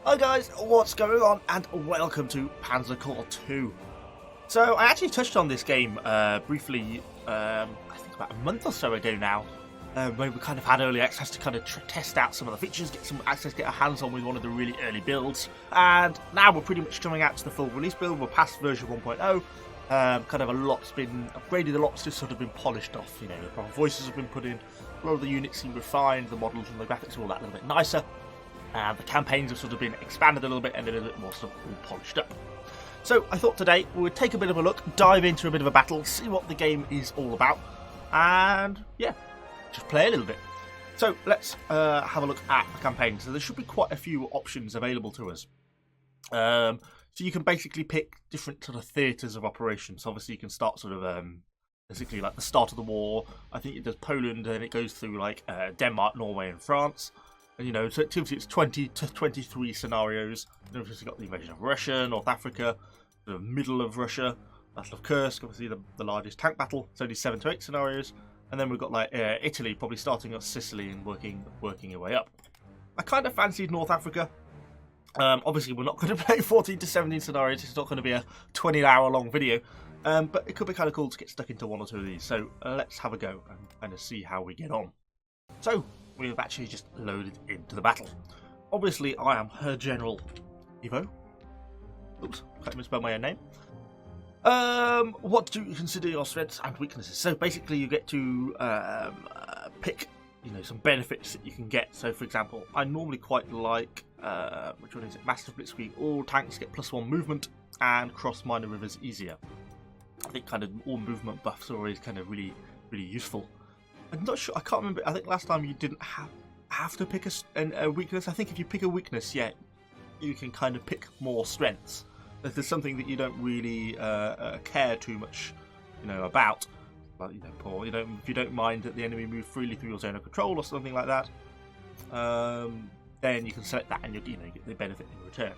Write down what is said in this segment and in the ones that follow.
Hi guys, what's going on, and welcome to Panzer Corps 2. So I actually touched on this game briefly, I think about a month or so ago now, when we kind of had early access to kind of test out some of the features, get some access, get our hands on with one of the really early builds, and now we're pretty much coming out to the full release build. We're past version 1.0. Kind of a lot's been upgraded, a lot's just sort of been polished off. You know, the proper voices have been put in, a lot of the units seem refined, the models and the graphics are all that a little bit nicer. The campaigns have sort of been expanded a little bit and they're a little bit more sort of all polished up. So I thought today we would take a bit of a look, dive into a bit of a battle, see what the game is all about, and yeah, just play a little bit. So let's have a look at the campaign. So there should be quite a few options available to us. So you can basically pick different sort of theatres of operations. Obviously you can start sort of basically like the start of the war. I think it does Poland and it goes through like Denmark, Norway and France. And, you know, so it's 20 to 23 scenarios. Then we've got the invasion of Russia, North Africa, the middle of Russia, Battle of Kursk, obviously the largest tank battle. It's only 7 to 8 scenarios. And then we've got like Italy, probably starting at Sicily and working your way up. I kind of fancied North Africa. Obviously, we're not going to play 14 to 17 scenarios. It's not going to be a 20-hour long video. But it could be kind of cool to get stuck into one or two of these. So let's have a go and kind of see how we get on. So we've actually just loaded into the battle. Obviously, I am her General Evo. Oops, can't misspell my own name. What do you consider your strengths and weaknesses? So basically, you get to pick, you know, some benefits that you can get. So, for example, I normally quite like which one is it? Master Blitzkrieg. All tanks get +1 movement and cross minor rivers easier. I think kind of all movement buffs are always kind of really useful. I'm not sure. I can't remember. I think last time you didn't have to pick a weakness. I think if you pick a weakness, yeah, you can kind of pick more strengths. If there's something that you don't really care too much, you know, about, like, you know, Paul, if you don't mind that the enemy move freely through your zone of control or something like that, then you can select that and you get the benefit in return.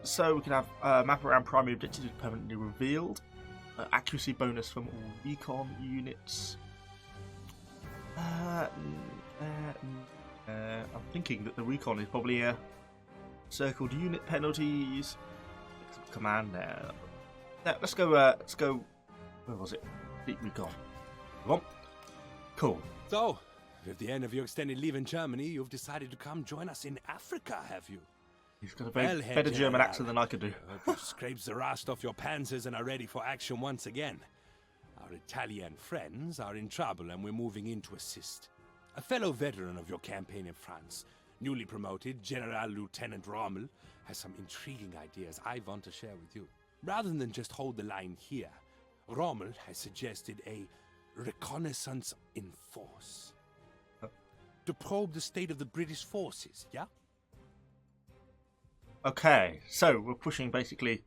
So we can have map around primary objectives is permanently revealed. Accuracy bonus from all recon units. I'm thinking that the recon is probably a circled unit penalties. Command there. Now, let's go. Where was it? Deep recon. Come on. Cool. So, with the end of your extended leave in Germany, you've decided to come join us in Africa, have you? He's got a better German accent than I could do. You've scraped the rust off your panzers and are ready for action once again. Our Italian friends are in trouble and we're moving in to assist. A fellow veteran of your campaign in France, newly promoted General Lieutenant Rommel, has some intriguing ideas I want to share with you. Rather than just hold the line here, Rommel has suggested a reconnaissance in force. To probe the state of the British forces, yeah? Okay, so we're pushing basically, I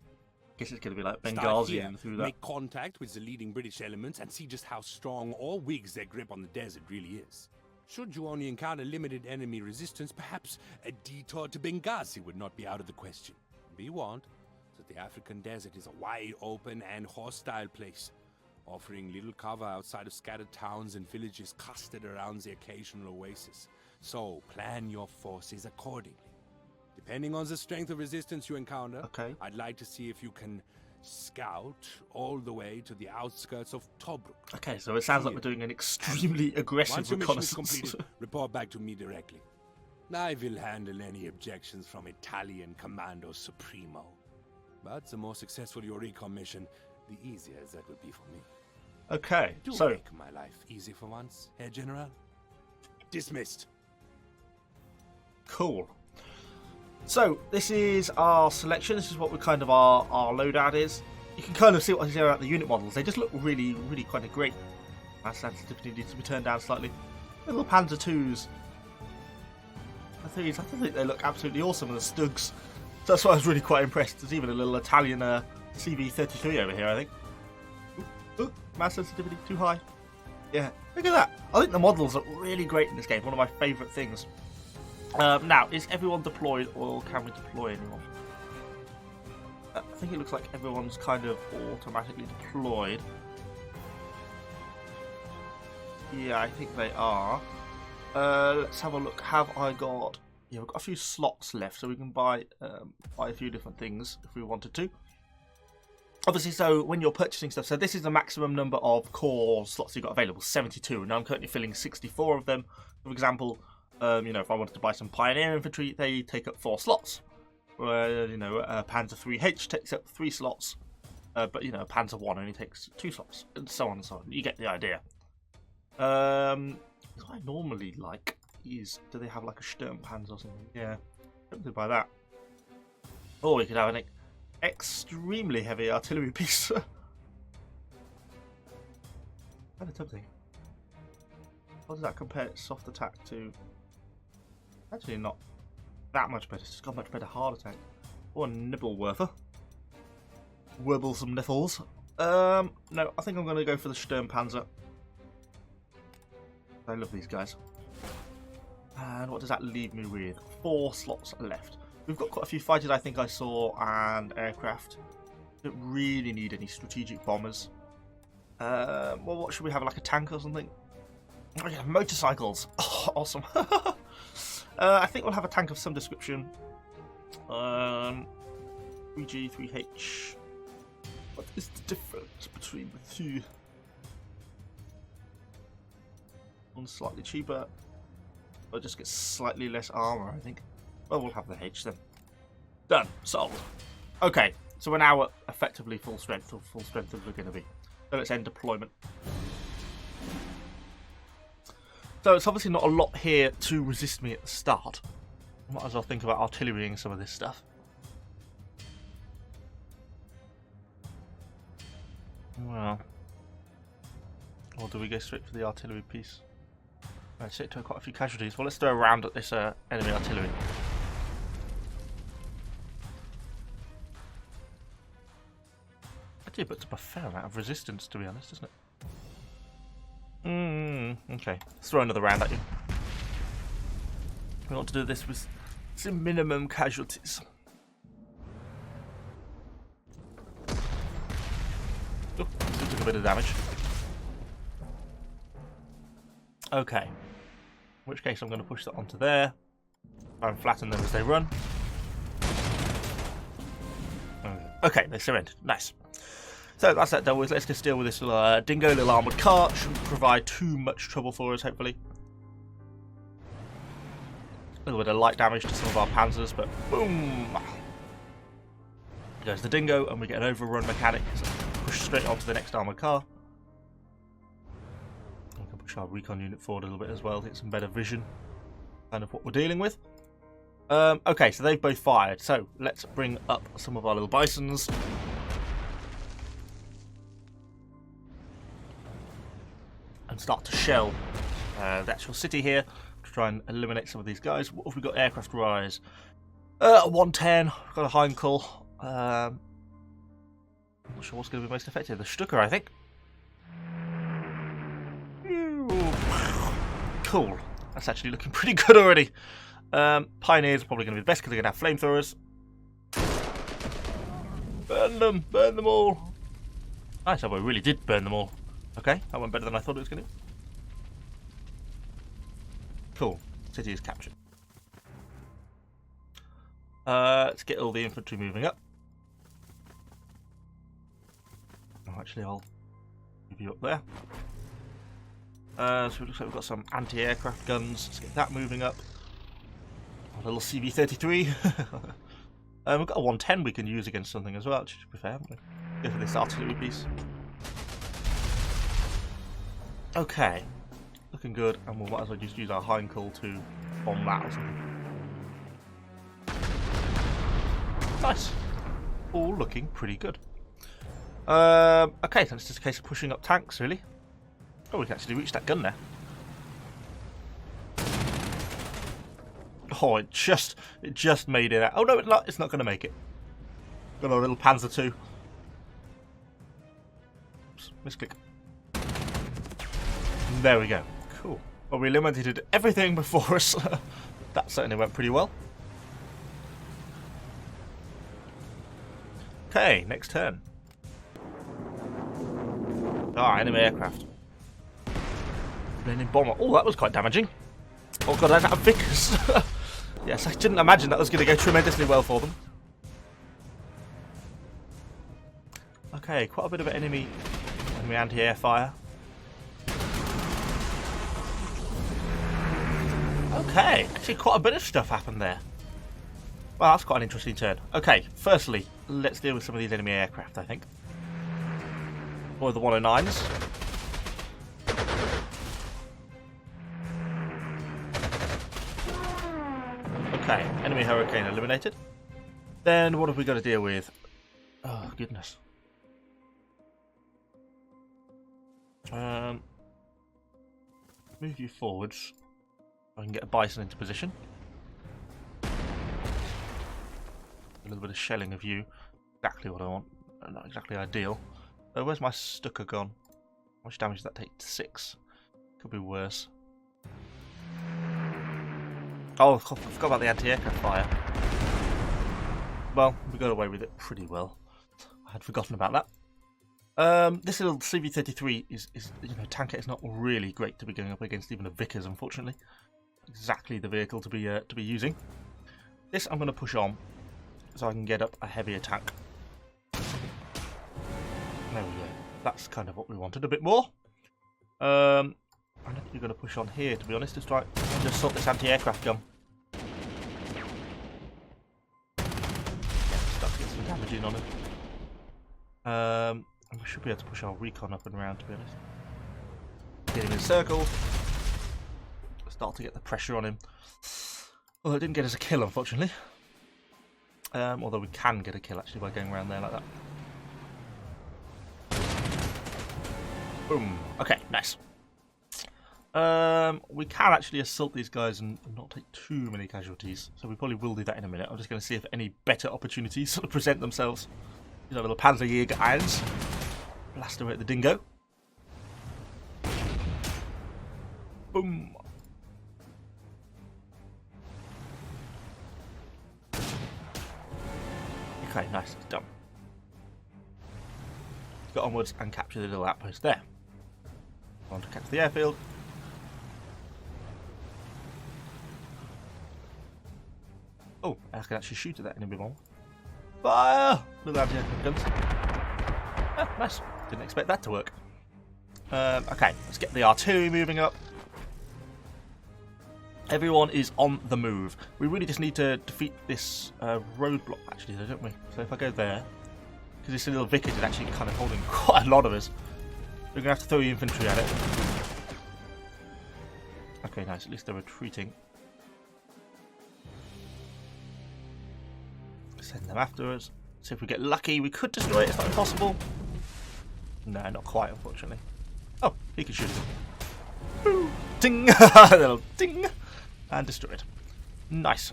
guess it's going to be like Benghazi and through that. Make contact with the leading British elements and see just how strong or weak their grip on the desert really is. Should you only encounter limited enemy resistance, perhaps a detour to Benghazi would not be out of the question. Be warned that the African desert is a wide open and hostile place, offering little cover outside of scattered towns and villages clustered around the occasional oasis. So plan your forces accordingly. Depending on the strength of resistance you encounter, okay, I'd like to see if you can scout all the way to the outskirts of Tobruk. Okay, so it sounds like we're doing an extremely aggressive Once your reconnaissance. mission is completed, report back to me directly. I will handle any objections from Italian Commando Supremo. But the more successful your recon mission, the easier that will be for me. Okay, Do so make my life easy for once, Herr General. Dismissed. cool. So this is our selection. This is what we kind of our loadout is. You can kind of see what I say about the unit models. They just look really kind of great. That sensitivity needs to be turned down slightly. Little Panzer 2s. I think they look absolutely awesome in the Stugs. So that's why I was really quite impressed. There's even a little Italian CV-33 over here, I think. Ooh, mass sensitivity too high. Yeah, look at that. I think the models look really great in this game. One of my favourite things. Now, is everyone deployed or can we deploy anyone? I think it looks like everyone's kind of automatically deployed. Yeah, I think they are. Let's have a look. Have I got yeah, we've got a few slots left, so we can buy a few different things if we wanted to. Obviously, so when you're purchasing stuff, so this is the maximum number of core slots you've got available, 72. Now I'm currently filling 64 of them. For example, you know, if I wanted to buy some Pioneer infantry, they take up 4 slots. You know, Panzer 3H takes up 3 slots, but you know, Panzer 1 only takes 2 slots, and so on and so on. You get the idea. What I normally like is, do they have like a Sturmpanzer or something? Yeah, something by that. Or we could have an extremely heavy artillery piece. Kind of tempting. How does that compare soft attack to? Actually, not that much better. It's got much better hard attack. Or a Nibelwerfer. Wibble some nipples. No, I think I'm going to go for the Sturmpanzer. I love these guys. And what does that leave me with? 4 slots left. We've got quite a few fighters, I think I saw, and aircraft. Don't really need any strategic bombers. Well, what should we have? Like a tank or something? Oh yeah, motorcycles. Oh, awesome. I think we'll have a tank of some description. 3G, 3H. What is the difference between the two? One's slightly cheaper, but just gets slightly less armor, I think. Well, we'll have the H then. Done. Sold. Okay, so we're now at effectively full strength, or full strength as we're going to be. So let's end deployment. So it's obviously not a lot here to resist me at the start. Might as well think about artillerying some of this stuff. Well, or do we go straight for the artillery piece? Right, so it took quite a few casualties. Well, let's throw a round at this enemy artillery. Actually, it puts up a fair amount of resistance, to be honest, doesn't it? Okay, let's throw another round at you. We want to do this with some minimum casualties. Oh, took a bit of damage. Okay. In which case I'm going to push that onto there. Try and flatten them as they run. Okay, they surrendered. Nice. So that's that done with. Let's just deal with this little dingo, little armoured cart. Shouldn't provide too much trouble for us, hopefully. A little bit of light damage to some of our panzers, but boom! There goes the dingo, and we get an overrun mechanic. So push straight onto the next armoured car. We can push our recon unit forward a little bit as well, get some better vision. Kind of what we're dealing with. Okay, so they've both fired. So let's bring up some of our little bisons. And start to shell the actual city here to try and eliminate some of these guys. What have we got? Aircraft rise. 110. We've got a Heinkel. I'm not sure what's going to be most effective. The Stucker, I think. Cool. That's actually looking pretty good already. Pioneers are probably going to be the best because they're going to have flamethrowers. Burn them all. Nice, I really did burn them all. Okay, that went better than I thought it was going to. Cool. City is captured. Let's get all the infantry moving up. Oh, actually, I'll move you up there. So it looks like we've got some anti-aircraft guns. Let's get that moving up. A little CV-33. We've got a 110 we can use against something as well, which should be fair, haven't we? Go for this artillery piece. Okay. Looking good, and we might as well just use our Heinkel to bomb that or something. Nice. All looking pretty good. Okay, so it's just a case of pushing up tanks, really. Oh, we can actually reach that gun there. Oh, it just made it out. Oh no, it's not going to make it. Got our little Panzer 2. Oops, misclick. There we go. Cool. Well, we eliminated everything before us. That certainly went pretty well. Okay, next turn. Ah, enemy aircraft. Raining bomber. Oh, that was quite damaging. Oh god, I have Vickers. Yes, I didn't imagine that was going to go tremendously well for them. Okay, quite a bit of enemy anti-air fire. Okay, actually quite a bit of stuff happened there. Well, that's quite an interesting turn. Okay, firstly, let's deal with some of these enemy aircraft, I think. Or the 109s. Okay, enemy Hurricane eliminated. Then what have we got to deal with? Oh, goodness. Move you forwards. I can get a Bison into position. A little bit of shelling of you. Exactly what I want. Not exactly ideal. Where's my Stuka gone? How much damage does that take? 6. Could be worse. Oh, I forgot about the anti-aircraft fire. Well, we got away with it pretty well. I had forgotten about that. This little CV-33 is tanker is not really great to be going up against, even a Vickers, unfortunately. Exactly the vehicle to be using. This I'm going to push on so I can get up a heavier tank. There we go. That's kind of what we wanted, a bit more. I think you're going to push on here, to be honest, to try and just sort this anti-aircraft gun. Start to get some damage in on him. We should be able to push our recon up and around, to be honest. Get him in a circle. Start to get the pressure on him. Well, it didn't get us a kill, unfortunately. Although we can get a kill, actually, by going around there like that. Boom. Okay, nice. We can actually assault these guys and not take too many casualties. So we probably will do that in a minute. I'm just going to see if any better opportunities sort of present themselves. These are little Panzer irons. Blast away at the dingo. Boom. Okay, nice, it's done. Go onwards and capture the little outpost there. I want to catch the airfield. Oh, I can actually shoot at that enemy bomb. Fire! Little anti-aircraft guns. Oh, nice. Didn't expect that to work. Okay, let's get the artillery moving up. Everyone is on the move. We really just need to defeat this roadblock, actually, though, don't we? So if I go there, because this little Vickers is actually kind of holding quite a lot of us, we're going to have to throw the infantry at it. Okay, nice. At least they're retreating. Send them after us. See if we get lucky. We could destroy it. It's not impossible. No, not quite, unfortunately. Oh, he can shoot it. Boo! Ding! A little ding! And destroyed. Nice.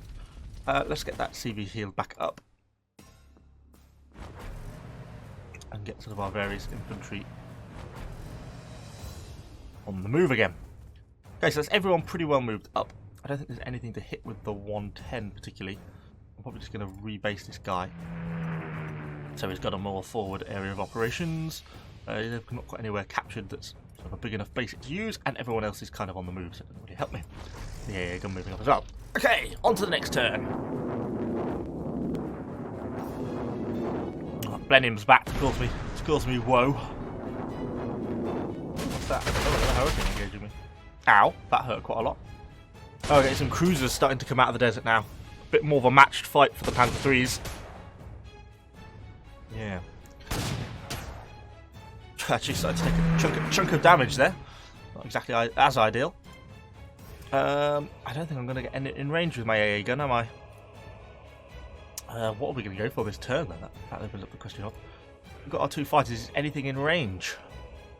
Let's get that CV healed back up. And get sort of our various infantry on the move again. Okay, so that's everyone pretty well moved up. I don't think there's anything to hit with the 110 particularly. I'm probably just going to rebase this guy. So he's got a more forward area of operations. He's not quite anywhere captured that's sort of a big enough basic to use, and everyone else is kind of on the move, so it doesn't really help me. Yeah, gun moving up as well. Okay, on to the next turn. Oh, Blenheim's back to cause me woe. What's that? Oh, a hurricane engaging me. Ow, that hurt quite a lot. Oh, okay, some cruisers starting to come out of the desert now. A bit more of a matched fight for the Panzer IIIs. Yeah. Actually started to take a chunk of damage there. Not exactly as ideal. I don't think I'm going to get in range with my AA gun, am I? What are we going to go for this turn then? That opens up the question of. We've got our two fighters. Is anything in range?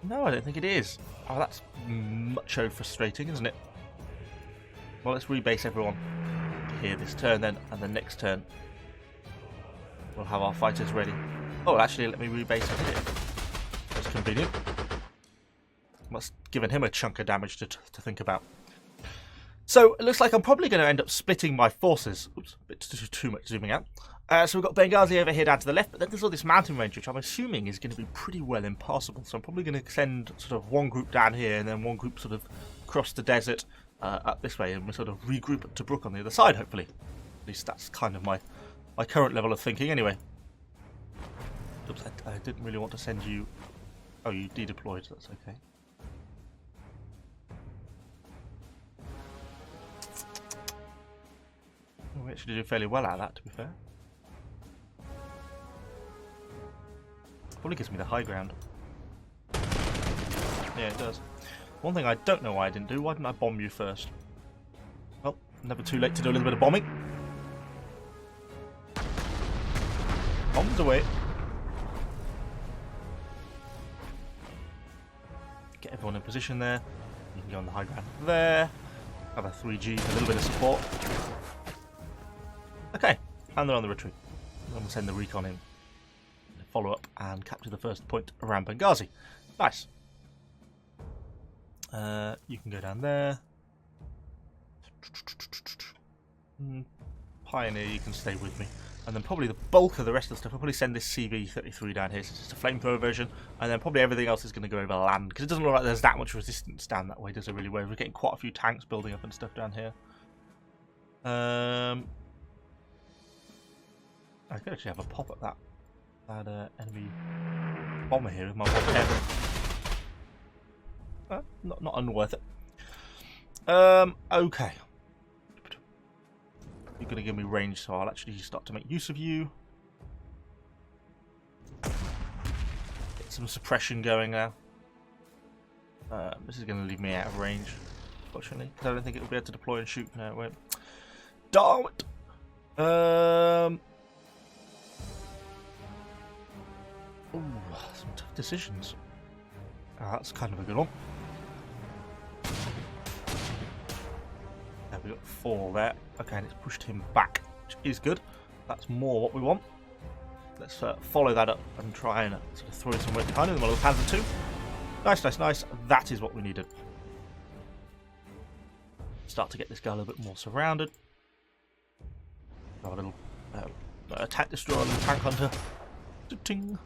No, I don't think it is. Oh, that's mucho frustrating, isn't it? Well, let's rebase everyone here this turn then, and the next turn we'll have our fighters ready. Oh, actually, let me rebase here. That's convenient. Must have given him a chunk of damage to think about. So it looks like I'm probably going to end up splitting my forces. Oops, a bit too much zooming out. So we've got Benghazi over here down to the left, but then there's all this mountain range, which I'm assuming is going to be pretty well impassable. So I'm probably going to send sort of one group down here and then one group sort of across the desert up this way, and we sort of regroup at Tobruk on the other side, hopefully. At least that's kind of my current level of thinking, anyway. Oops, I didn't really want to send you... Oh, you de-deployed, that's okay. Well, we actually did fairly well out of that, to be fair. Probably gives me the high ground. Yeah, it does. One thing I don't know why I didn't do, why didn't I bomb you first? Well, never too late to do a little bit of bombing. Bombs away. Get everyone in position there. You can go on the high ground there. Have a 3G for a little bit of support. Okay, and they're on the retreat. Then we'll send the recon in. Follow up and capture the first point around Benghazi. Nice. You can go down there. Pioneer, you can stay with me. And then probably the bulk of the rest of the stuff, I'll probably send this CV-33 down here, so it's just a flamethrower version. And then probably everything else is going to go over land, because it doesn't look like there's that much resistance down that way, does it really? We're getting quite a few tanks building up and stuff down here. I could actually have a pop at that enemy bomber here with my 110. Not unworth it. Okay. You're going to give me range, so I'll actually start to make use of you. Get some suppression going now. This is going to leave me out of range, fortunately, because I don't think it'll be able to deploy and shoot. No, it won't. Darn it! Ooh, some tough decisions. That's kind of a good one. There we got 4 there. Okay, and it's pushed him back, which is good. That's more what we want. Let's follow that up and try and sort of throw some weight behind him. The Panzer 2. Nice, nice, nice. That is what we needed. Start to get this guy a little bit more surrounded. Have a little attack destroyer and tank hunter. Ting.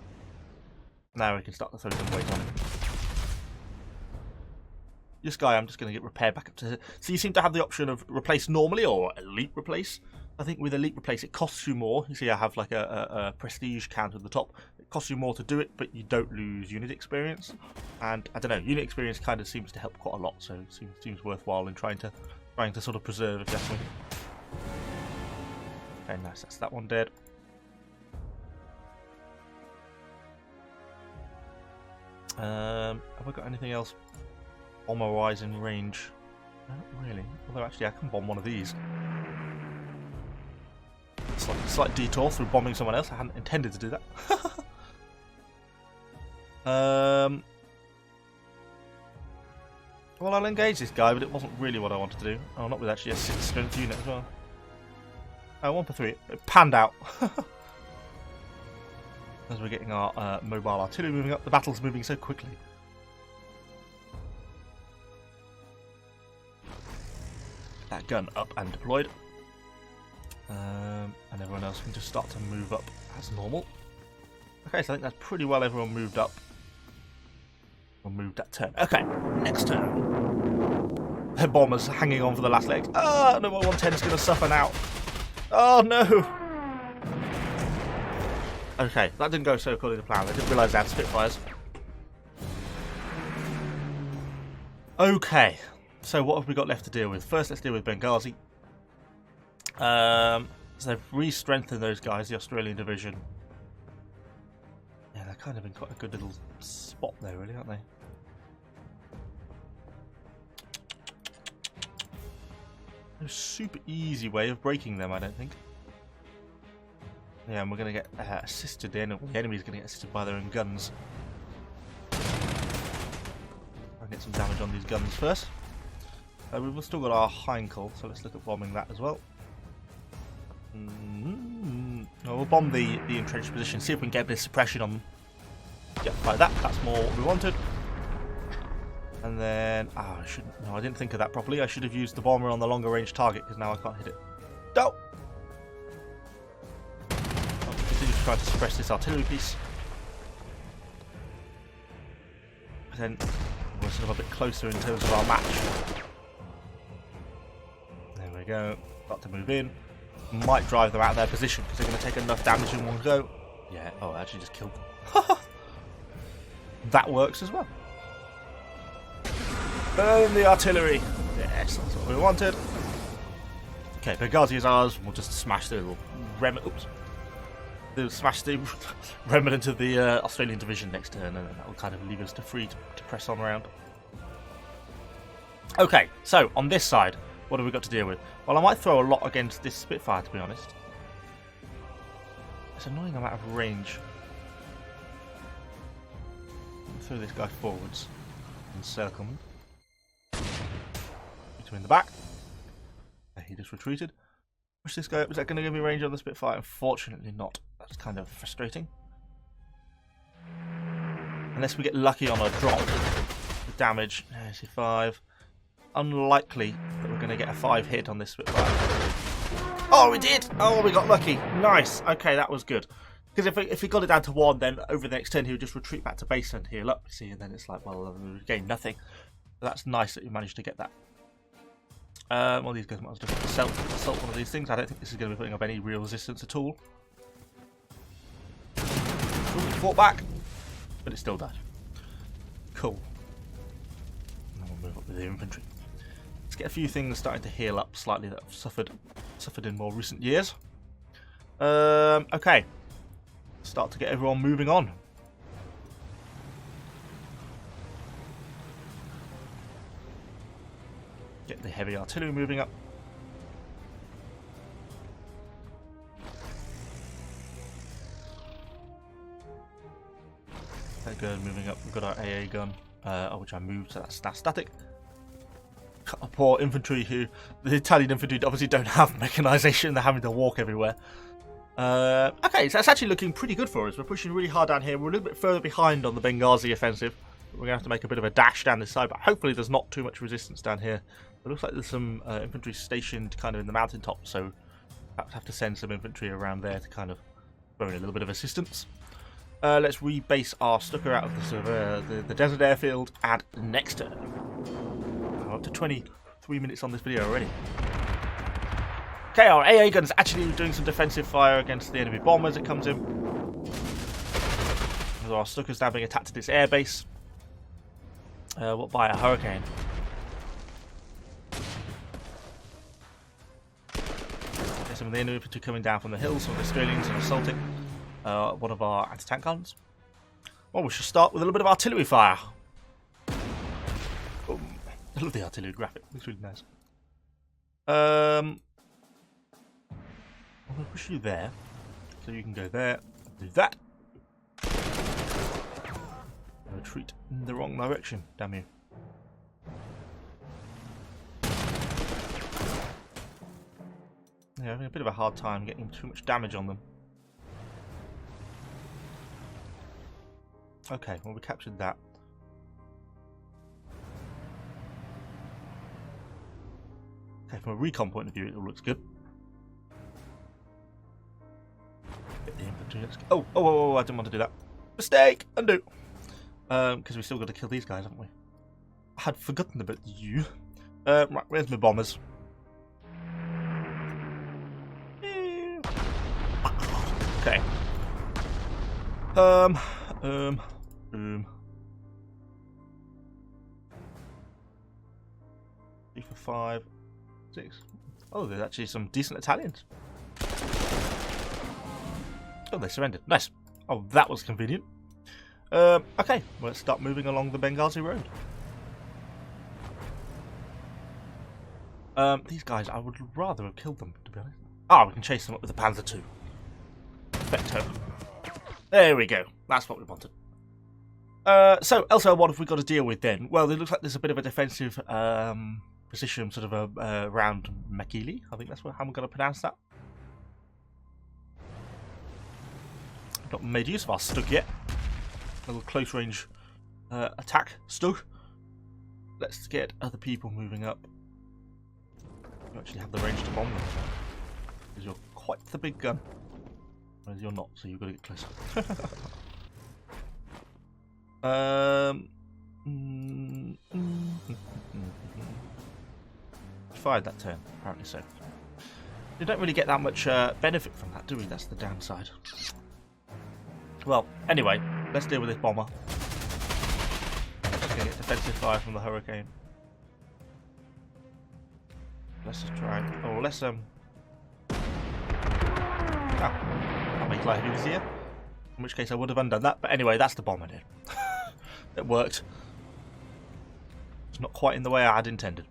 Now we can start to throw some weight on him. This guy, I'm just going to get repaired back up to... So you seem to have the option of replace normally or elite replace. I think with elite replace, it costs you more. You see I have like a prestige count at the top. It costs you more to do it, but you don't lose unit experience. And I don't know, unit experience kind of seems to help quite a lot, so it seems worthwhile in trying to sort of preserve, if you ask me. Okay, nice, that's that one dead. Have I got anything else bomber-wise in range? Not really. Although actually I can bomb one of these. Slight detour through bombing someone else. I hadn't intended to do that. Well, I'll engage this guy, but it wasn't really what I wanted to do. Oh, not with actually a 6 strength unit as well. Oh, 1 for 3. It panned out. As we're getting our mobile artillery moving up, the battle's moving so quickly. That gun up and deployed. And everyone else can just start to move up as normal. Okay, so I think that's pretty well everyone moved up. Or moved that turn. Okay, next turn. The bomber's hanging on for the last leg. Ah, no, my 110 is going to suffer now. Oh no! Okay, that didn't go so according to plan. I didn't realise they had Spitfires. Okay, so what have we got left to deal with? First, let's deal with Benghazi. So they've re-strengthened those guys, the Australian division. Yeah, they're kind of in quite a good little spot there, really, aren't they? No super easy way of breaking them, I don't think. Yeah, and we're going to get assisted. The enemy's going to get assisted by their own guns. I'll get some damage on these guns first. We've still got our Heinkel, so let's look at bombing that as well. Well, we'll bomb the entrenched position, see if we can get a bit of suppression on them. Yep, like that. That's more what we wanted. And then, I shouldn't. No, I didn't think of that properly. I should have used the bomber on the longer range target because now I can't hit it. No. I'll continue to try to suppress this artillery piece. But then we're sort of a bit closer in terms of our match. we go. Got to move in. Might drive them out of their position because they're going to take enough damage in one go. Yeah, oh, I actually just killed them. That works as well. Burn the artillery. Yes, that's what we wanted. Okay, Benghazi is ours. We'll just smash the little smash the remnant of the Australian division next turn, and then that will kind of leave us free to press on around. Okay, so on this side, what have we got to deal with? Well, I might throw a lot against this Spitfire, to be honest. It's annoying I'm out of range. Throw this guy forwards and circle him. Put him in the back. He just retreated. Push this guy up. Is that going to give me range on the Spitfire? Unfortunately not. That's kind of frustrating. Unless we get lucky on a drop. The damage. There's 5. Unlikely that we're going to get a 5 hit on this Spitfire. Oh, we did! Oh, we got lucky. Nice. Okay, that was good. Because if we got it down to 1, then over the next turn he would just retreat back to base and heal up. See, and then it's like, well, we gain nothing. But that's nice that you managed to get that. Well, these guys might as well just assault one of these things. I don't think this is going to be putting up any real resistance at all. Ooh, fought back, but it still died. Cool. And we'll move up with the infantry. Let's get a few things starting to heal up slightly that have suffered in more recent years. Okay. Start to get everyone moving on. Get the heavy artillery moving up. That good, moving up. We've got our AA gun, which I moved, so that's now static. Our poor infantry, the Italian infantry obviously don't have mechanization, they're having to walk everywhere. Okay, so that's actually looking pretty good for us. We're pushing really hard down here. We're a little bit further behind on the Benghazi offensive. We're going to have to make a bit of a dash down this side, but hopefully there's not too much resistance down here. It looks like there's some infantry stationed kind of in the mountaintop, so perhaps have to send some infantry around there to kind of throw in a little bit of assistance. Let's rebase our Stuka out of the, sort of, the desert airfield and next turn. We're up to 23 minutes on this video already. Okay, our AA gun's actually doing some defensive fire against the enemy bomber as it comes in. So our Stuka's now being attacked at this airbase. By a hurricane. Okay, some of the enemy infantry coming down from the hills, some of the Australians and assaulting one of our anti-tank guns. Well, we should start with a little bit of artillery fire. Boom. I love the artillery graphic, looks really nice. I'm going to push you there, so you can go there, do that. Retreat in the wrong direction, damn you. Yeah, having a bit of a hard time getting too much damage on them. Okay, well we captured that. Okay, from a recon point of view it all looks good. Get the infantry. Oh, I didn't want to do that. Mistake! Undo! Because we still got to kill these guys, haven't we? I had forgotten about you. Right, where's my bombers? Okay. 3 for 5, 6. Oh, there's actually some decent Italians. Oh, they surrendered. Nice. Oh, that was convenient. Okay, well, let's start moving along the Benghazi road. These guys, I would rather have killed them, to be honest. Ah, we can chase them up with the Panzer 2. Perfecto. There we go. That's what we wanted. So, elsewhere, what have we got to deal with then? Well, it looks like there's a bit of a defensive position, sort of around Mekili. I think that's how I'm going to pronounce that. Not made use of our Stug yet. A little close range attack Stug. Let's get other people moving up. You actually have the range to bomb them. Because you're quite the big gun. Whereas you're not, so you've got to get closer. fired that turn, apparently so. You don't really get that much benefit from that, do we? That's the downside. Well, anyway, let's deal with this bomber. Okay, get defensive fire from the Hurricane. Let's just try. Oh, let's I'll make life easier. In which case I would have undone that. But anyway, that's the bomb I did. It worked. It's not quite in the way I had intended.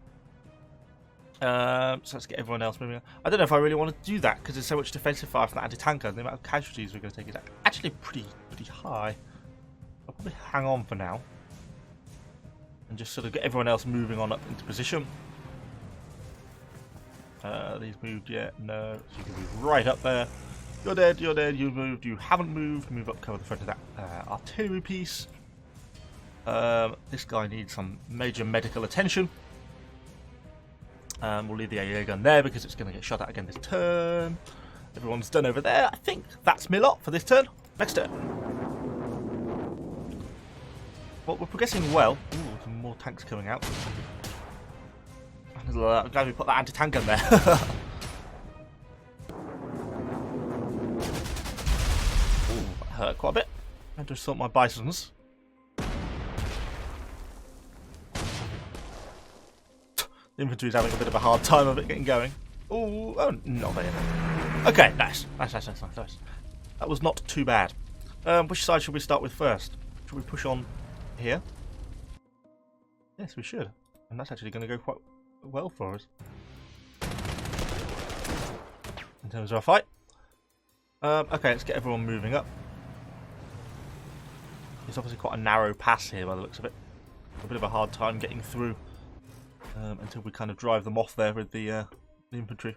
So let's get everyone else moving on. I don't know if I really want to do that because there's so much defensive fire from that anti-tanker. The amount of casualties we're going to take is actually pretty high. I'll probably hang on for now and just sort of get everyone else moving on up into position. These moved yet? No. So you can move right up there. You're dead, you're dead, you moved, you haven't moved. Move up, cover the front of that artillery piece. This guy needs some major medical attention. We'll leave the AA gun there because it's going to get shot at again this turn. Everyone's done over there. I think that's me lot for this turn. Next turn. Well, we're progressing well. Ooh, some more tanks coming out. I'm glad we put that anti-tank gun there. Ooh, that hurt quite a bit. I had to assault my bisons. The infantry's having a bit of a hard time of it getting going. Ooh, oh, not very nice. Okay, nice. Nice. That was not too bad. Which side should we start with first? Should we push on here? Yes, we should. And that's actually going to go quite well for us. In terms of our fight. Okay, let's get everyone moving up. It's obviously quite a narrow pass here by the looks of it. A bit of a hard time getting through. Until we kind of drive them off there with the infantry.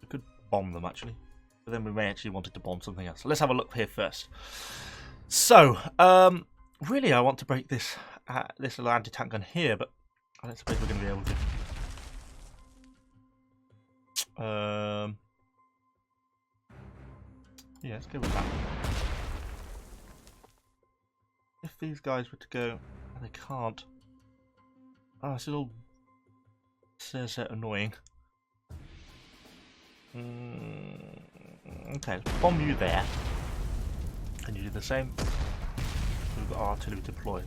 We could bomb them actually, but then we may actually wanted to bomb something else. So let's have a look here first. So, really, I want to break this this little anti-tank gun here, but I don't suppose we're going to be able to. Yeah, let's go with that. If these guys were to go, and they can't. Oh, it's a little so annoying. Okay, let's bomb you there. And you do the same. We've got our artillery deployed.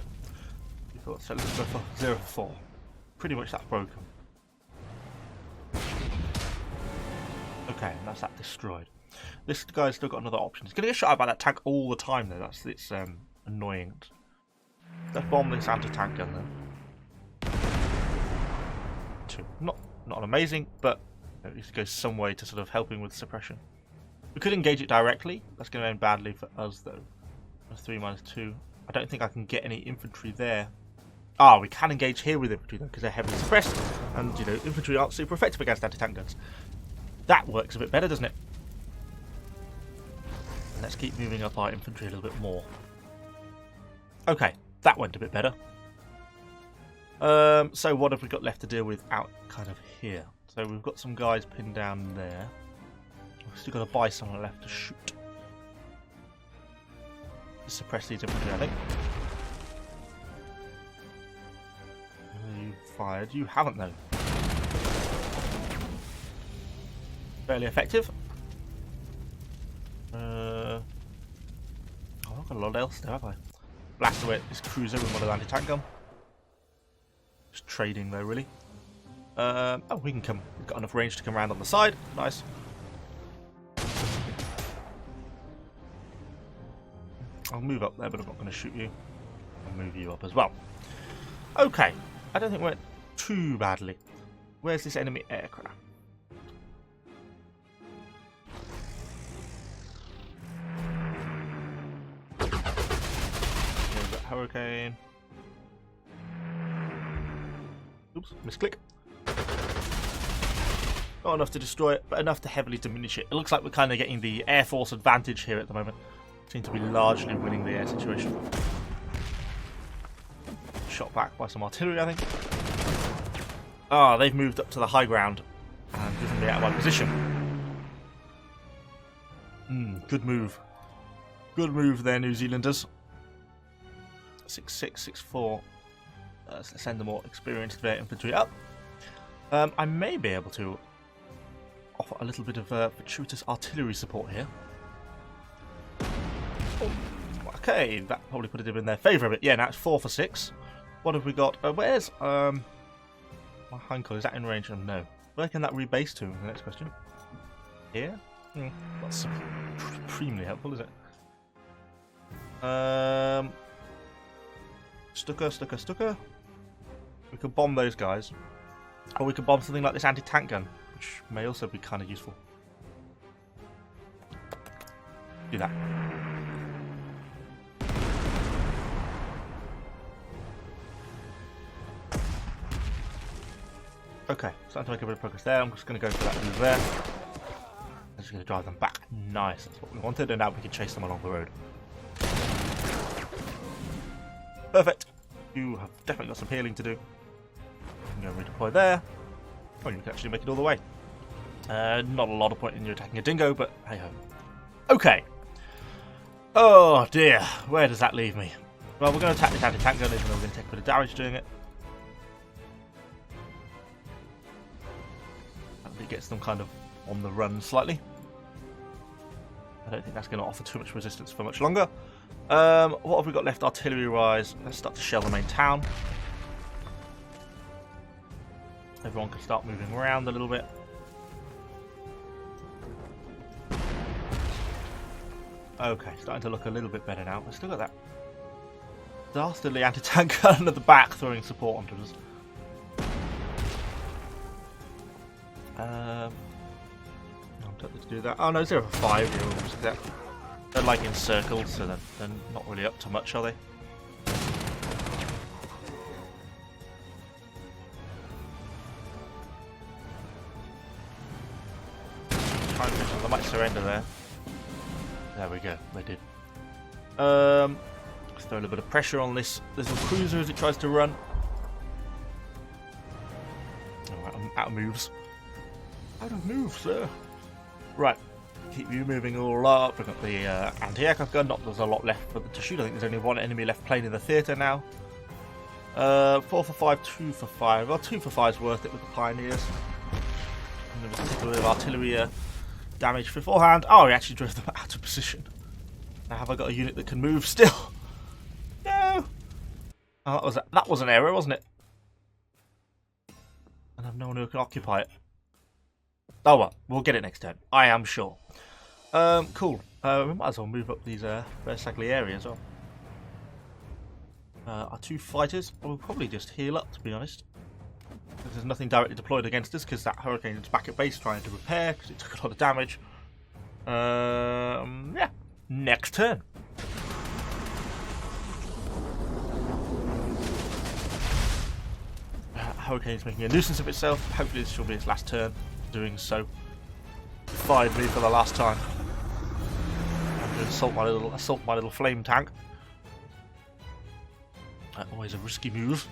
So let's go for 0 for 4. Pretty much that's broken. Okay, and that's that destroyed. This guy's still got another option. He's going to get shot at by that tank all the time though. That's it's annoying. Let's bomb this anti-tank gun then. Not amazing, but at least it goes some way to sort of helping with suppression. We could engage it directly. That's going to end badly for us though. -3, -2. I don't think I can get any infantry there. Ah, we can engage here with infantry though because they're heavily suppressed, and you know infantry aren't super effective against anti-tank guns. That works a bit better, doesn't it? Let's keep moving up our infantry a little bit more. Okay, that went a bit better. So what have we got left to deal with out kind of here? So we've got some guys pinned down there. We've still got a bison on the left to shoot. To suppress these infantry, I think. You fired. You haven't though. Fairly effective. Oh, I've got a lot else there, have I? Blast away at this cruiser with one of the anti-tank gun. Just trading though, really. Oh, we can come. We've got enough range to come around on the side. Nice. I'll move up there, but I'm not going to shoot you. I'll move you up as well. Okay. I don't think we went too badly. Where's this enemy aircraft? There's that Hurricane. Oops, misclick. Not enough to destroy it, but enough to heavily diminish it. It looks like we're kind of getting the Air Force advantage here at the moment. Seem to be largely winning the air situation. Shot back by some artillery, I think. Ah, they've moved up to the high ground and driven me out of my position. Good move. Good move there, New Zealanders. 6-6, 6-4. send the more experienced infantry up. I may be able to offer a little bit of fortuitous artillery support here. Oh, okay, that probably put it in their favour a bit. Yeah, now it's 4 for 6. What have we got? Where's my Heinkel? Is that in range? No. Where can that rebase to? The next question. Here? That's supremely helpful, is it? Stucker. We could bomb those guys. Or we could bomb something like this anti-tank gun, which may also be kind of useful. Do that. Okay, starting to make a bit of progress there. I'm just going to go for that move there. I'm just going to drive them back. Nice, that's what we wanted, and now we can chase them along the road. Perfect. You have definitely got some healing to do. I'm going to redeploy there. Oh, you can actually make it all the way. Not a lot of point in you attacking a dingo, but hey ho. Okay. Oh dear, where does that leave me? Well, we're going to attack this anti-tank gun, even though we're going to take a bit of damage doing it. It gets them kind of on the run slightly. I don't think that's going to offer too much resistance for much longer. What have we got left artillery-wise? Let's start to shell the main town. Everyone can start moving around a little bit. Okay, starting to look a little bit better now. We've still got that dastardly anti-tank gun at the back throwing support onto us. I'm tempted to do that. Oh no, 0 for 5. They're like in circles, so they're not really up to much, are they? Try and finish them. They might surrender there. There we go, they did. Let's throw a little bit of pressure on this little cruiser as it tries to run. Alright, I'm out of moves. Out of moves, sir. Right, keep you moving all up. We've got the anti-aircraft gun. Not there's a lot left for them to shoot. I think there's only one enemy left playing in the theatre now. 4 for 5, 2 for 5. Well, 2 for 5 is worth it with the Pioneers. And there was a little bit of artillery damage beforehand. Oh, we actually drove them out of position. Now have I got a unit that can move still? No. Oh, that was an error, wasn't it? And I've no one who can occupy it. Oh well, we'll get it next turn. I am sure. Cool. We might as well move up these Versagli areas. Our 2 fighters will probably just heal up, to be honest. There's nothing directly deployed against us because that Hurricane is back at base trying to repair because it took a lot of damage. Yeah, next turn. Hurricane's making a nuisance of itself. Hopefully this will be its last turn. Doing so, fired me for the last time. I'm going to assault my little flame tank. Always a risky move.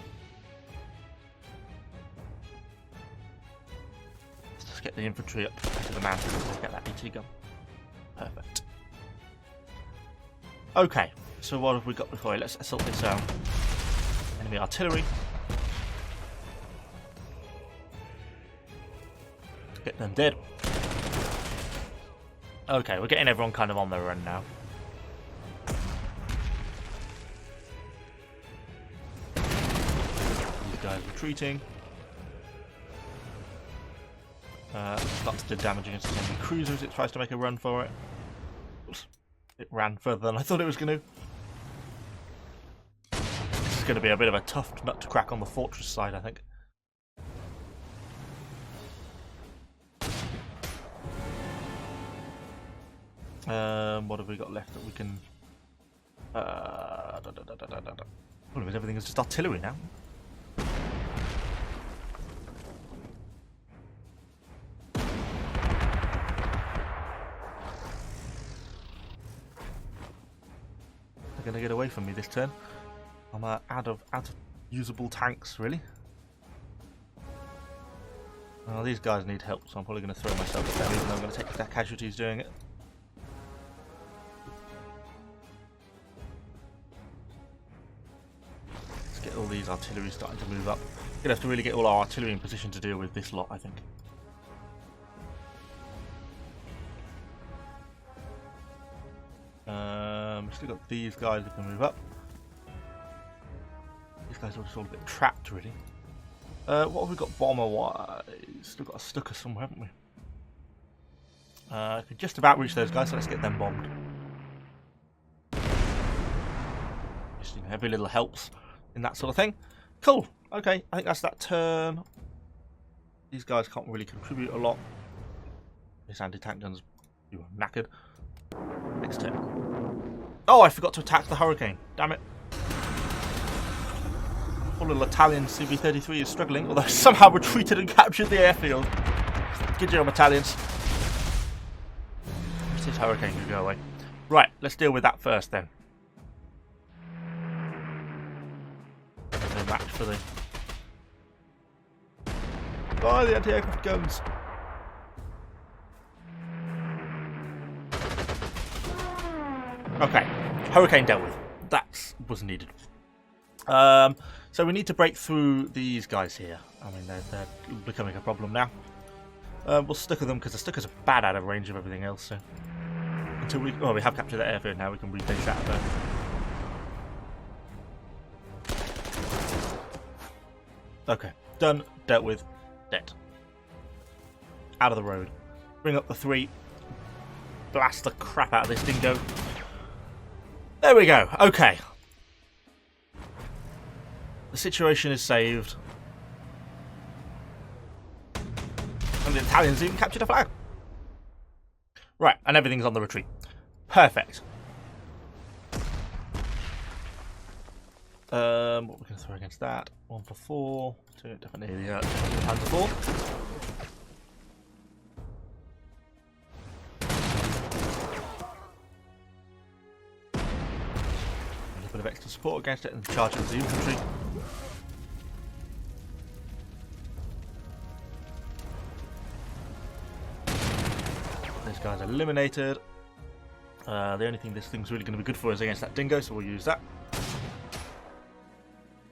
Let's just get the infantry up to the mountain and get that AT gun. Perfect. Okay, so what have we got before? Let's assault this enemy artillery. Get them dead. Okay, we're getting everyone kind of on their run now. These guys retreating. Starts to do damage against the enemy cruiser as it tries to make a run for it. Oops. It ran further than I thought it was going to. This is going to be a bit of a tough nut to crack on the fortress side, I think. What have we got left that we can... everything is just artillery now. They're going to get away from me this turn. I'm out of usable tanks, really. Well, these guys need help, so I'm probably going to throw myself at them, even though I'm going to take their casualties doing it. get all these artillery starting to move up. We're gonna have to really get all our artillery in position to deal with this lot, I think. Still got these guys that can move up. These guys are just all a bit trapped, really. What have we got bomber-wise? Still got a Stuka somewhere, haven't we? Could just about reach those guys, so let's get them bombed. Just, you know, every little helps in that sort of thing. Cool. Okay, I think that's that turn. These guys can't really contribute a lot. This anti-tank gun's knackered. Next turn. Oh, I forgot to attack the Hurricane. Damn it. Poor little Italian CV-33 is struggling, although somehow retreated and captured the airfield. Good job, Italians. This Hurricane can go away. Right, let's deal with that first then. No match for the... Oh, the anti-aircraft guns. Okay, Hurricane dealt with. That was needed. So we need to break through these guys here. I mean, they're becoming a problem now. We'll Stuka them because the Stukas are bad out of range of everything else. So until we have captured that airfield now, we can rebase that there. Okay, done, dealt with, dead. Out of the road. Bring up the 3. Blast the crap out of this dingo. There we go. Okay. The situation is saved. And the Italians even captured a flag. Right, and everything's on the retreat. Perfect. What we can throw against that? 1 for 4. 2, definitely the Panzer Corps. A bit of extra support against it and charge into the infantry. Those guys are eliminated. The only thing this thing's really going to be good for is against that dingo, so we'll use that.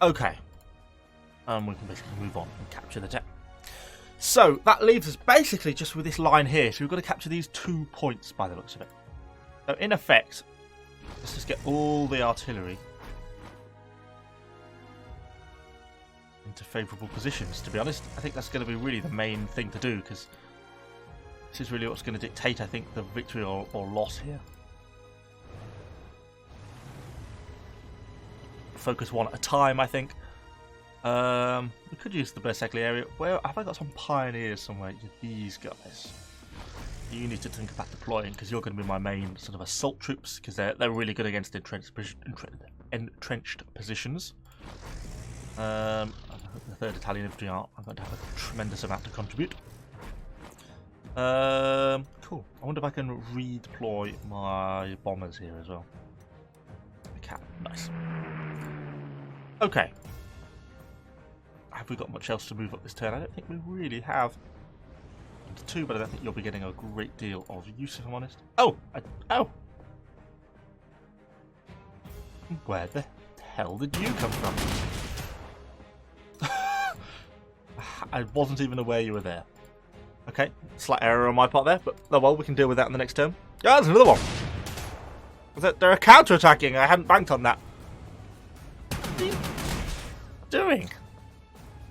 Okay. We can basically move on and capture the town. So that leaves us basically just with this line here. So we've got to capture these 2 points by the looks of it. So in effect, let's just get all the artillery into favourable positions, to be honest. I think that's going to be really the main thing to do, because this is really what's going to dictate, I think, the victory or loss here. Focus one at a time, I think. We could use the Berserkly area. Where have I got some pioneers somewhere? These guys. You need to think about deploying, because you're going to be my main sort of assault troops, because they're really good against entrenched positions. The 3rd Italian Infantry are going to have a tremendous amount to contribute. Cool. I wonder if I can redeploy my bombers here as well. I can. Nice. Okay. Have we got much else to move up this turn? I don't think we really have. 2, but I don't think you'll be getting a great deal of use, if I'm honest. Oh! Oh! Where the hell did you come from? I wasn't even aware you were there. Okay, slight error on my part there, but oh well, we can deal with that in the next turn. Yeah, there's another one! They're counter-attacking, I hadn't banked on that. What are you doing?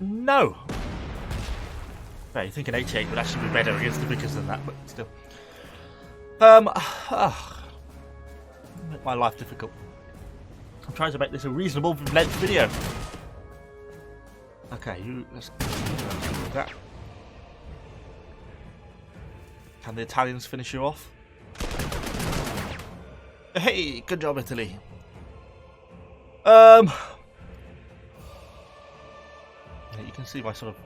No! Okay, you think an 88 would actually be better against the Vickers than that, but still. Make my life difficult. I'm trying to make this a reasonable length video. Okay, let's do that. Can the Italians finish you off? Hey, good job, Italy. Yeah, you can see my sort of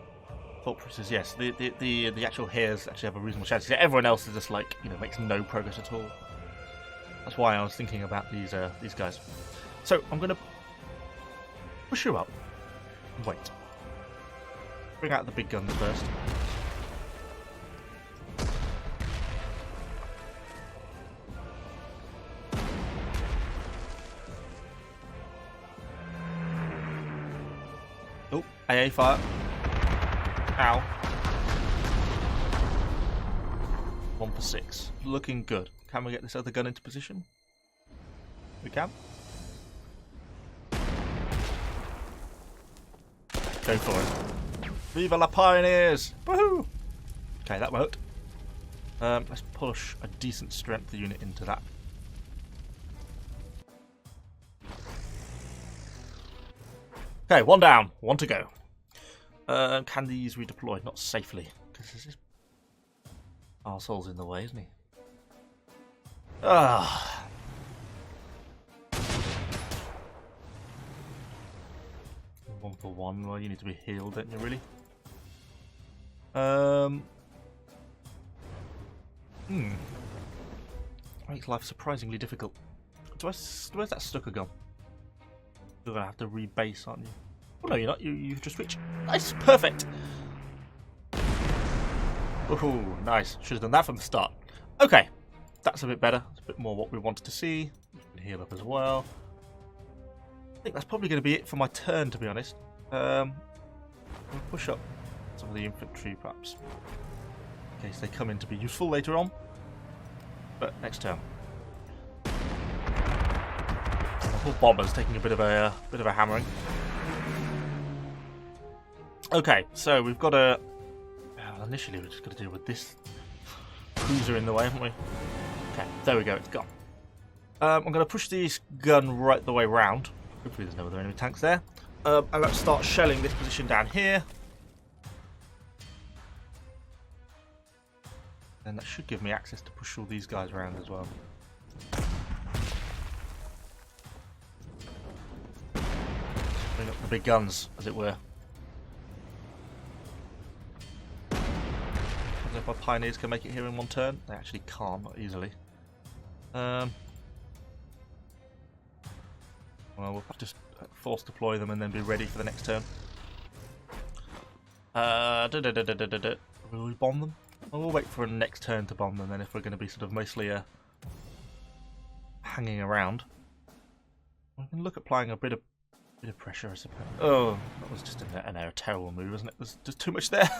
thought process. Yes, the actual hairs actually have a reasonable chance. Everyone else is just like, you know, makes no progress at all. That's why I was thinking about these guys. So I'm gonna push you up. Wait. Bring out the big guns first. AA fire. Ow. 1 for 6. Looking good. Can we get this other gun into position? We can. Go for it. Viva la Pioneers! Woohoo! Okay, that worked. Let's push a decent strength unit into that. Okay, 1 down. 1 to go. Can these redeploy? Not safely. Because this is... arsehole's in the way, isn't he? Ah. 1 for 1. Well, you need to be healed, don't you, really? Makes life surprisingly difficult. Where's that Stucker gone? You're gonna have to rebase, aren't you? Oh no, you're not. You've just switched. Nice, perfect. Oh, nice. Should have done that from the start. Okay, that's a bit better. It's a bit more what we wanted to see. You can heal up as well. I think that's probably going to be it for my turn, to be honest. We'll push up some of the infantry, perhaps, in case they come in to be useful later on. But next turn. The whole bomber's taking a bit of a hammering. Okay, so we've got a. Well, initially, we're just going to deal with this cruiser in the way, haven't we? Okay, there we go. It's gone. I'm going to push this gun right the way round. Hopefully, there's no other enemy tanks there. And let's start shelling this position down here. And that should give me access to push all these guys around as well. Bring up the big guns, as it were. I don't know if my pioneers can make it here in 1 turn. They actually can't, not easily. Well, we'll just force deploy them and then be ready for the next turn. Will we bomb them? Well, we'll wait for a next turn to bomb them then if we're going to be sort of mostly hanging around. We can look at applying a bit of pressure, I suppose. Oh, that was just a terrible move, wasn't it? There's just too much there.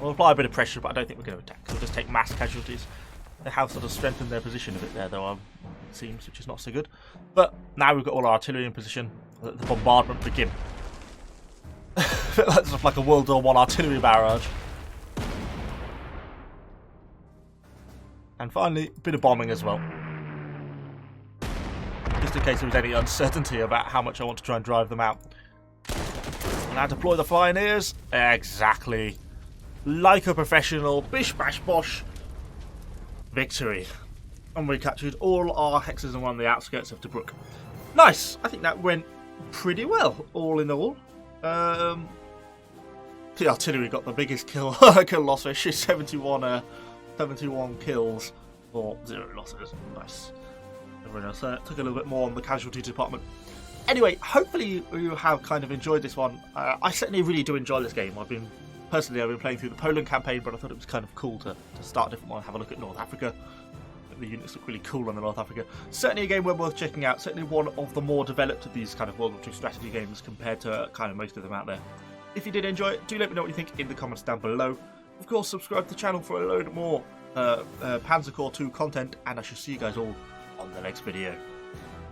We'll apply a bit of pressure, but I don't think we're going to attack. We'll just take mass casualties. They have sort of strengthened their position a bit there, though, it seems, which is not so good. But now we've got all our artillery in position. Let the bombardment begin. That's sort of like a World War I artillery barrage. And finally, a bit of bombing as well. Just in case there was any uncertainty about how much I want to try and drive them out. And now deploy the pioneers. Exactly. Like a professional, bish bash bosh. Victory. And we captured all our hexes and were on the outskirts of Tobruk. Nice. I think that went pretty well, all in all. The artillery got the biggest kill loss ratio, 71 kills for 0 losses. Nice. Everyone else took a little bit more on the casualty department. Anyway, hopefully you have kind of enjoyed this one. I certainly really do enjoy this game. I've been playing through the Poland campaign, but I thought it was kind of cool to start a different one and have a look at North Africa. The units look really cool on the North Africa. Certainly a game well worth checking out. Certainly one of the more developed of these kind of World War II strategy games compared to kind of most of them out there. If you did enjoy it, do let me know what you think in the comments down below. Of course, subscribe to the channel for a load more Panzer Corps 2 content, and I shall see you guys all on the next video.